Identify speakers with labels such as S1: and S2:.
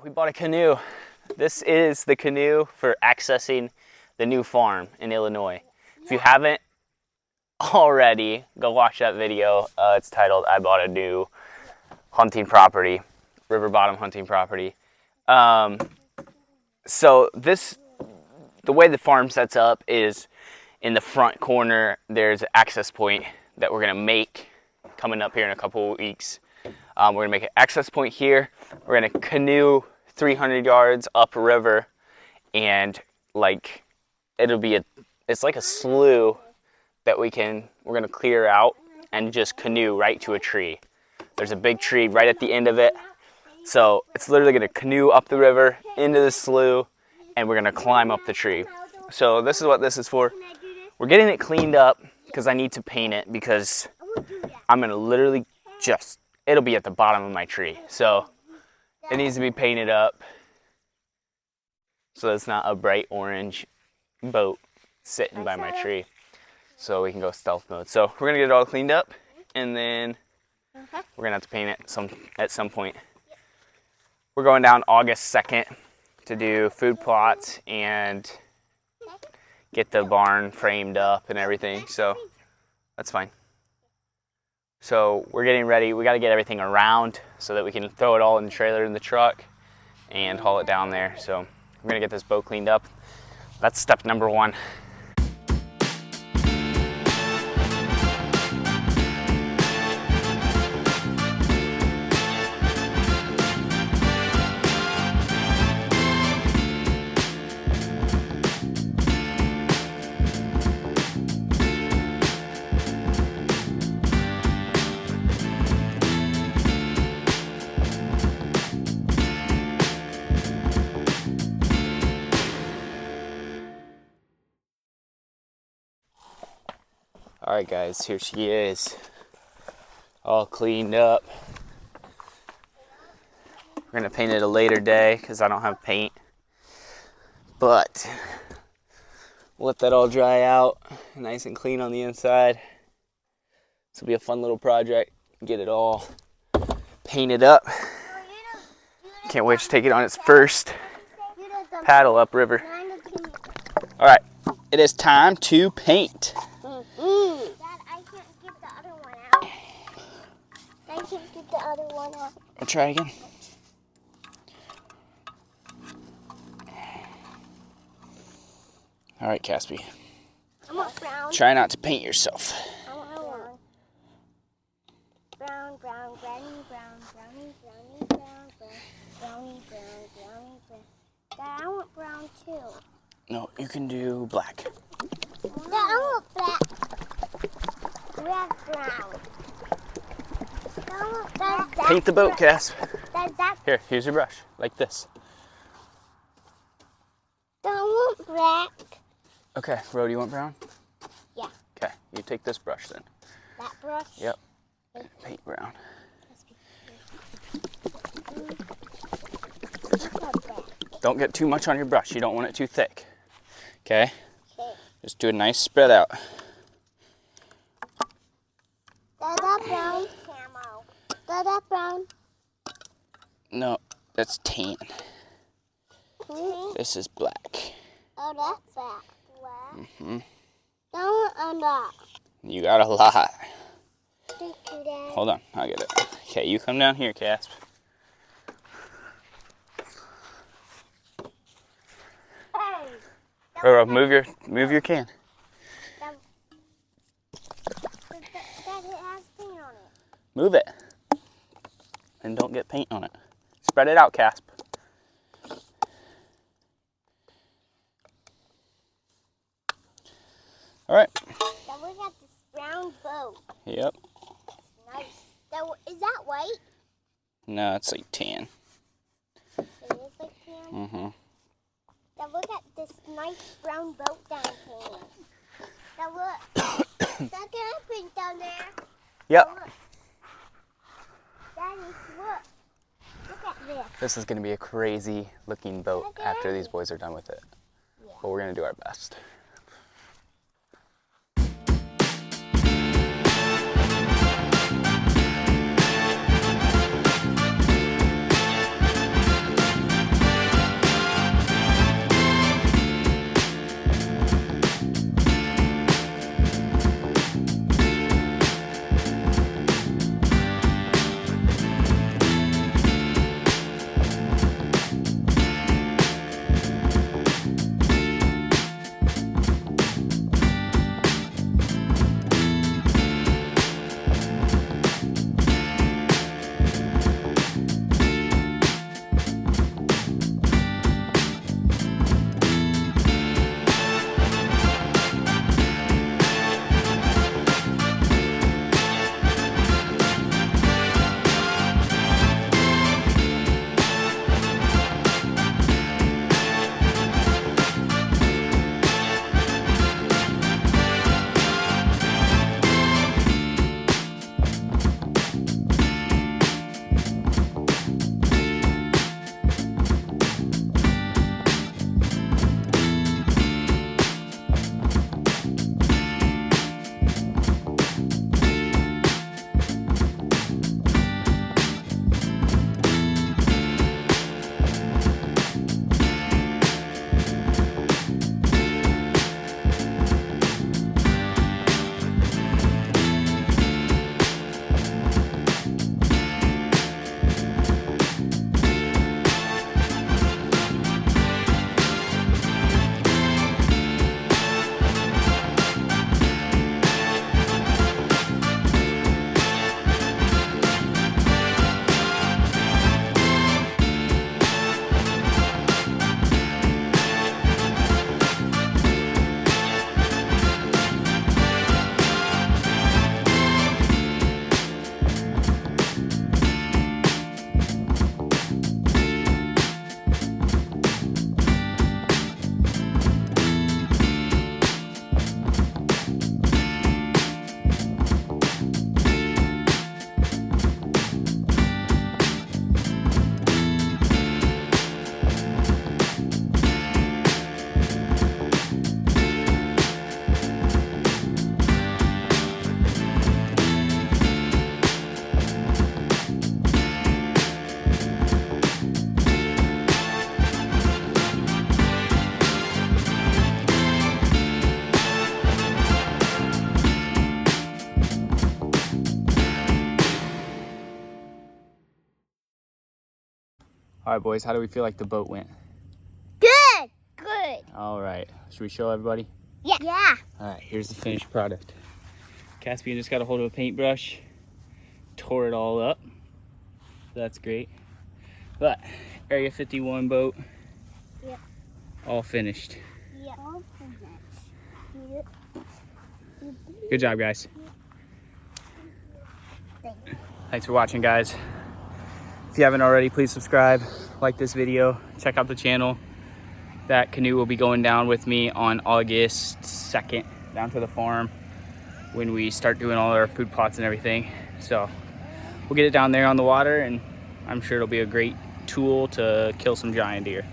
S1: we bought a canoe. This is the canoe for accessing the new farm in Illinois. If you haven't already, go watch that video. It's titled, I Bought a New Hunting Property, River Bottom Hunting Property. So the way the farm sets up is in the front corner, there's an access point that we're gonna make coming up here in a couple of weeks. We're gonna make an access point here. We're gonna canoe 300 yards upriver, and like it's like a slough that we're gonna clear out and just canoe right to a tree. There's a big tree right at the end of it, so it's literally gonna canoe up the river into the slough, and we're gonna climb up the tree. So this is what this is for. We're getting it cleaned up because I need to paint it, because I'm gonna literally it'll be at the bottom of my tree. So it needs to be painted up so it's not a bright orange boat sitting by my tree, so we can go stealth mode. So we're gonna get it all cleaned up, and then we're gonna have to paint it at some point. We're going down August 2nd to do food plots and get the barn framed up and everything, so that's fine. So we're getting ready. We got to get everything around so that we can throw it all in the trailer in the truck and haul it down there. So we're gonna get this boat cleaned up. That's step number one. All right, guys, here she is, all cleaned up. We're gonna paint it a later day because I don't have paint, but we'll let that all dry out, nice and clean on the inside. This will be a fun little project. Get it all painted up. Can't wait to take it on its first paddle upriver. All right, it is time to paint. I'll try again. All right, Caspi.
S2: I want brown.
S1: Try not to paint yourself.
S2: I want brown. Brown, brown, brownie, brown, brownie, brownie, brown, brown, brownie, brown, brownie, brown. Dad, I want brown too.
S1: No, you can do black.
S2: Dad, I want black. Red, brown.
S1: Paint the boat, Casp.
S2: That.
S1: Here's your brush, like this.
S2: I want black.
S1: Okay, Rhodey, you want brown?
S2: Yeah.
S1: Okay, you take this brush then.
S2: That brush?
S1: Yep. Paint brown. Don't get too much on your brush. You don't want it too thick. Okay?
S2: Okay.
S1: Just do a nice spread out.
S2: That brown. Camo. That brown.
S1: No, that's tan.
S2: Tan?
S1: This is black.
S2: Oh, that's black. Black?
S1: Mm-hmm.
S2: That one that.
S1: You got a lot.
S2: Thank you, Dad.
S1: Hold on, I'll get it. Okay, you come down here, Casp.
S2: Hey.
S1: Roro, move your can.
S2: Dad, it has paint on it.
S1: Move it. And don't get paint on it. Spread it out, Casp. All right.
S2: Then we got this brown boat.
S1: Yep.
S2: It's nice. Is that white?
S1: No, it's like tan.
S2: It is like tan?
S1: Mm-hmm.
S2: Then look at this nice brown boat down here. Now look. Is that camping down there?
S1: Yep.
S2: Look. Daddy, look. Look at this.
S1: This is going to be a crazy looking boat
S2: Okay.
S1: after these boys are done with it.
S2: Yeah.
S1: But we're going to do our best. All right, boys, how do we feel like the boat went?
S2: Good. Good.
S1: All right, should we show everybody?
S2: Yeah. Yeah.
S1: All right, here's the finished product. Caspian just got a hold of a paintbrush, tore it all up. So that's great. But Area 51 boat,
S2: Yep.
S1: all finished.
S2: Yeah. All finished. Yep.
S1: Good job, guys.
S2: Thank you.
S1: Thanks for watching, guys. If you haven't already, please subscribe, like this video, check out the channel. That canoe will be going down with me on August 2nd down to the farm when we start doing all our food plots and everything. So we'll get it down there on the water, and I'm sure it'll be a great tool to kill some giant deer.